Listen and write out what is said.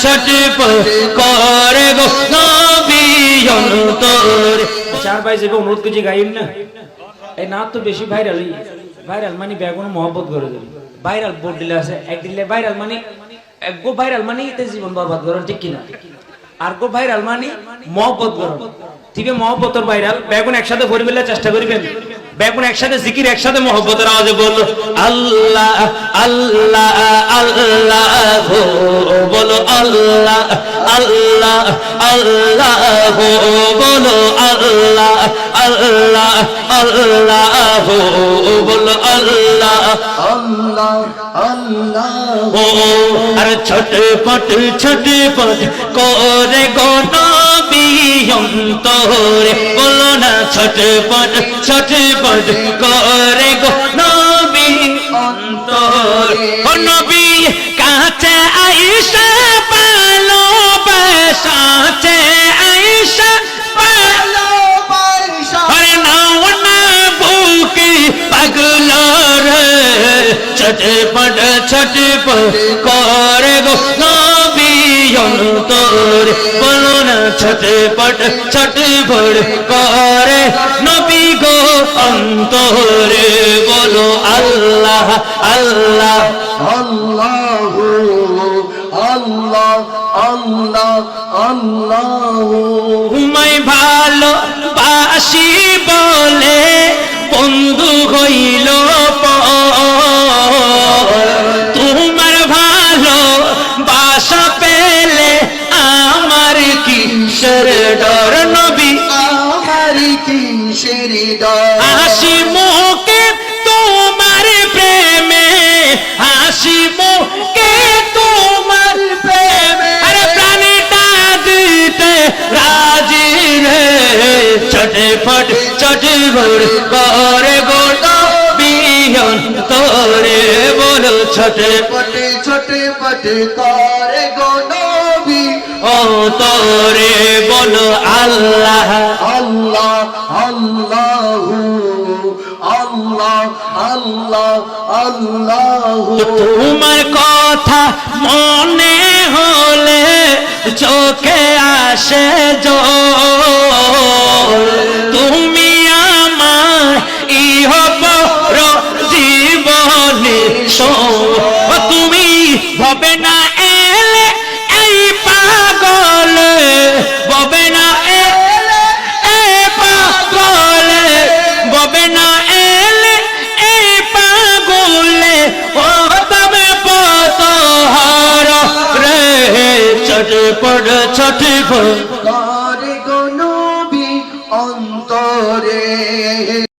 ছটপট করে গো নবী অন্তরে। চার ভাই যাবে অনুরোধ করছি গাইন না, এই না তো বেশি ভাইরাল। ভাইরাল মানে বেগুন মহব্বত করে দেবে। ভাইরাল বোর্ড দিলে আছে, এক দিলে ভাইরাল মানে গো ভাইরাল মানে এতে জীবন বরবাদ করেন, ঠিক কিনা? আর গো ভাইরাল মানে মহব্বত করেন, ঠিক আছে? মহব্বতের ভাইরাল বেগুন একসাথে ভরে ফেলার চেষ্টা করবেন। বেগুন একসাথে জিকির, একসাথে মহব্বতের আওয়াজে বলো আল্লাহ আল্লাহ আল্লাহ, বলো আল্লাহ আল্লাহ আল্লাহ, বলো আল্লাহ আল্লাহ আল্লাহ, বলো আল্লাহ আল্লাহ আল্লাহ। আর ছটপট ছটপট করে গো নবী অন্তরে, বলো না ছটপট ছটপট করে গো নবী অন্তরে। ও নবী কাছে আইসা পালো বেসাছে আইসা পালো পয়সা আরে নাও না বুকে পাগল রে, ছটপট ছটপট করে গো নবী অন্তরে, বলো না ছটপট ছটপট করে নবী গো অন্তরে, বলো আল্লাহ আল্লাহ আল্লাহ আল্লাহ আল্লাহ আল্লাহ। তোমায় ভালো বাসি বলে বন্ধু হইল তোমার ভালো বাসা পেলে আমার কিসের ডর নবী, আমার কিসের ডর। হাসি মুখে তোমার প্রেমে, হাসি মুখে তোমার প্রেমে, আরে প্রাণীটা দিতে রাজি রে, ছটপট ছটপট করে গো নবী অন্তরে, বলো ছটপট ছটপট করে গো নবী অন্তরে, বলো আল্লাহ আল্লাহ আল্লাহ আল্লাহ আল্লাহ আল্লাহ। তোমার কথা মনে হলে চোখে আসে জল, তুমি আমার ইহপর জীবনে তুমি হবে না এলে এই পাগল, হবে না এলে এই পাগল, হবে না এলে এই পাগলে, ও তবে পত হার রে, ছটপট ছটপট করে গো নবী অন্তরে।